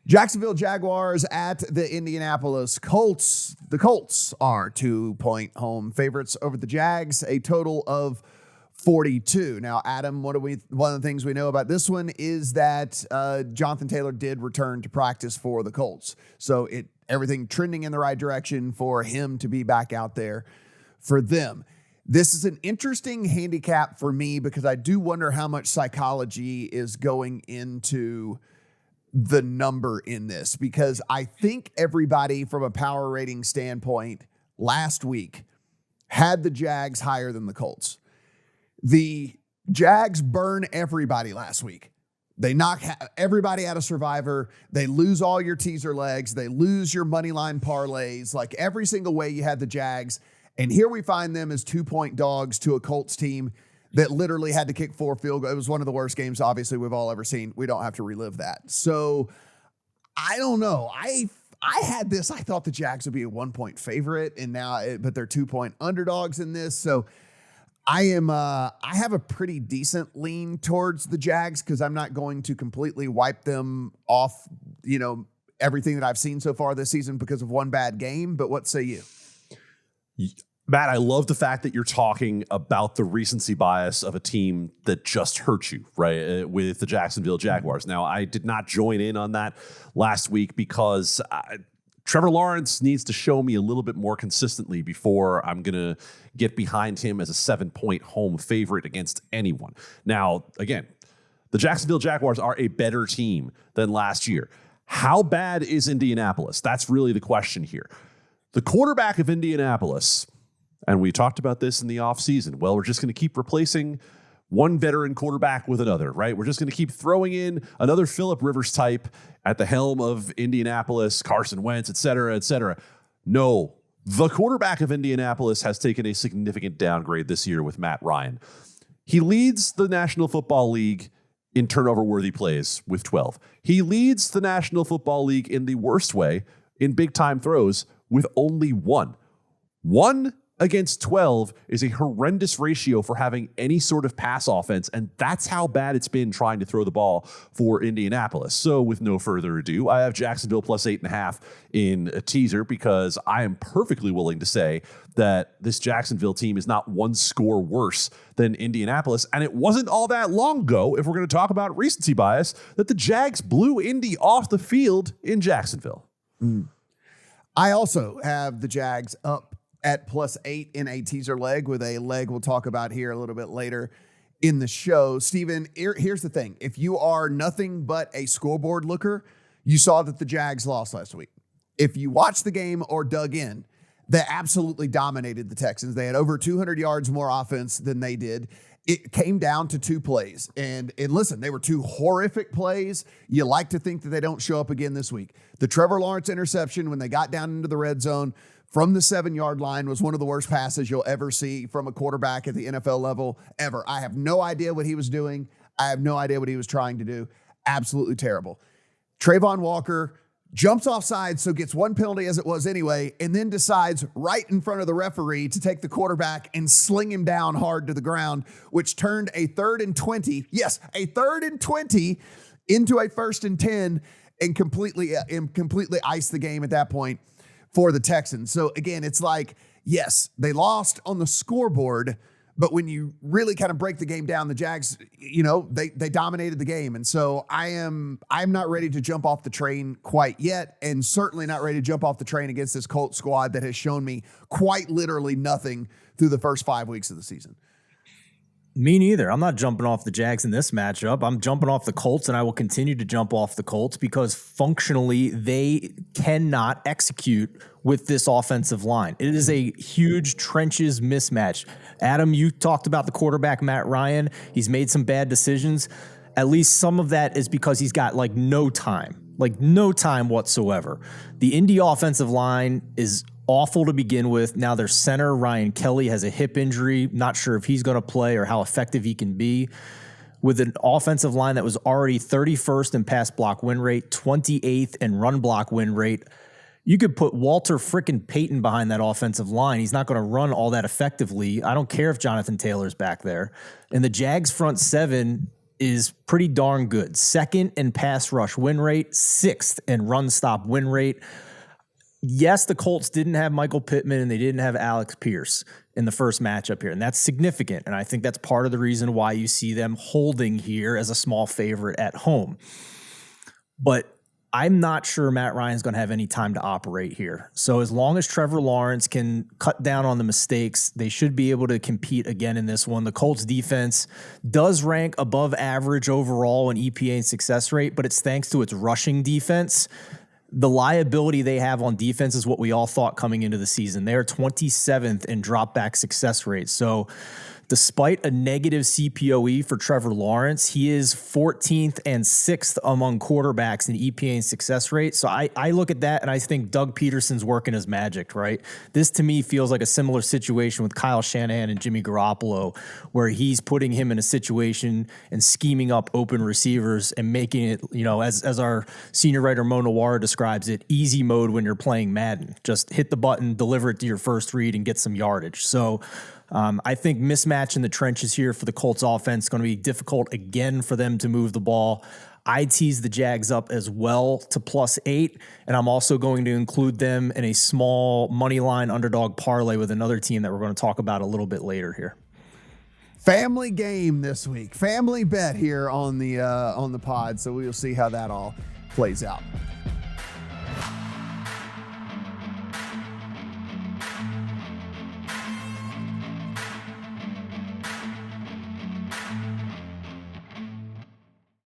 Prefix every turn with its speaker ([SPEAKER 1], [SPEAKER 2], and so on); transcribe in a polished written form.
[SPEAKER 1] Jacksonville Jaguars at the Indianapolis Colts. The Colts are 2-point home favorites over the Jags, a total of 42. Now, Adam, one of the things we know about this one is that Jonathan Taylor did return to practice for the Colts. So everything trending in the right direction for him to be back out there for them. This is an interesting handicap for me because I do wonder how much psychology is going into the number in this, because I think everybody from a power rating standpoint last week had the Jags higher than the Colts. The Jags burn everybody last week. They knock everybody out of Survivor. They lose all your teaser legs. They lose your money line parlays, like every single way you had the Jags. And here we find them as 2-point dogs to a Colts team that literally had to kick 4 field goals. It was one of the worst games, obviously, we've all ever seen. We don't have to relive that. So I don't know. I had this. I thought the Jags would be a 1-point favorite, and but they're 2-point underdogs in this. So I have a pretty decent lean towards the Jags because I'm not going to completely wipe them off, everything that I've seen so far this season because of one bad game. But what say you?
[SPEAKER 2] Matt, I love the fact that you're talking about the recency bias of a team that just hurt you, right, with the Jacksonville Jaguars. Now, I did not join in on that last week because Trevor Lawrence needs to show me a little bit more consistently before I'm going to get behind him as a 7-point home favorite against anyone. Now, again, the Jacksonville Jaguars are a better team than last year. How bad is Indianapolis? That's really the question here. The quarterback of Indianapolis, and we talked about this in the offseason, well, we're just going to keep replacing one veteran quarterback with another, right? We're just going to keep throwing in another Phillip Rivers type at the helm of Indianapolis, Carson Wentz, et cetera, et cetera. No, the quarterback of Indianapolis has taken a significant downgrade this year with Matt Ryan. He leads the National Football League in turnover-worthy plays with 12. He leads the National Football League in the worst way in big-time throws with only 1. 1 against 12 is a horrendous ratio for having any sort of pass offense, and that's how bad it's been trying to throw the ball for Indianapolis. So with no further ado, I have Jacksonville plus 8.5 in a teaser because I am perfectly willing to say that this Jacksonville team is not one score worse than Indianapolis, and it wasn't all that long ago, if we're going to talk about recency bias, that the Jags blew Indy off the field in Jacksonville.
[SPEAKER 1] I also have the Jags up at plus 8 in a teaser leg with a leg we'll talk about here a little bit later in the show. Steven, here's the thing. If you are nothing but a scoreboard looker, you saw that the Jags lost last week. If you watched the game or dug in, they absolutely dominated the Texans. They had over 200 yards more offense than they did. It came down to 2 plays. And listen, they were 2 horrific plays. You like to think that they don't show up again this week. The Trevor Lawrence interception when they got down into the red zone from the 7-yard line was one of the worst passes you'll ever see from a quarterback at the NFL level ever. I have no idea what he was doing. I have no idea what he was trying to do. Absolutely terrible. Trayvon Walker jumps offside, so gets 1 penalty as it was anyway, and then decides right in front of the referee to take the quarterback and sling him down hard to the ground, which turned a 3rd and 20. Yes, a 3rd and 20 into a 1st and 10 and completely iced the game at that point for the Texans. So again, it's like, yes, they lost on the scoreboard, but when you really kind of break the game down, the Jags, they dominated the game. And so I'm not ready to jump off the train quite yet, and certainly not ready to jump off the train against this Colts squad that has shown me quite literally nothing through the first 5 weeks of the season.
[SPEAKER 3] Me neither. I'm not jumping off the Jags in this matchup. I'm jumping off the Colts, and I will continue to jump off the Colts because functionally they cannot execute with this offensive line. It is a huge trenches mismatch. Adam, you talked about the quarterback, Matt Ryan. He's made some bad decisions. At least some of that is because he's got no time whatsoever. The Indy offensive line is awful to begin with. Now their center, Ryan Kelly, has a hip injury. Not sure if he's going to play or how effective he can be. With an offensive line that was already 31st in pass block win rate, 28th in run block win rate, you could put Walter frickin' Payton behind that offensive line. He's not going to run all that effectively. I don't care if Jonathan Taylor's back there. And the Jags front seven is pretty darn good. Second in pass rush win rate, sixth in run stop win rate. Yes, the Colts didn't have Michael Pittman and they didn't have Alex Pierce in the first matchup here, and that's significant. And I think that's part of the reason why you see them holding here as a small favorite at home. But I'm not sure Matt Ryan's going to have any time to operate here. So as long as Trevor Lawrence can cut down on the mistakes, they should be able to compete again in this one. The Colts defense does rank above average overall in EPA and success rate, but it's thanks to its rushing defense. The liability they have on defense is what we all thought coming into the season. They are 27th in drop back success rate. So despite a negative CPOE for Trevor Lawrence, he is 14th and 6th among quarterbacks in EPA and success rate. So I look at that and I think Doug Peterson's working his magic, right? This to me feels like a similar situation with Kyle Shanahan and Jimmy Garoppolo, where he's putting him in a situation and scheming up open receivers and making it, as our senior writer Mo Nawara describes it, easy mode when you're playing Madden. Just hit the button, deliver it to your first read, and get some yardage. So I think mismatch in the trenches here for the Colts offense is going to be difficult again for them to move the ball. I tease the Jags up as well to +8, and I'm also going to include them in a small money line underdog parlay with another team that we're going to talk about a little bit later here.
[SPEAKER 1] Family game this week, family bet here on the pod, so we'll see how that all plays out.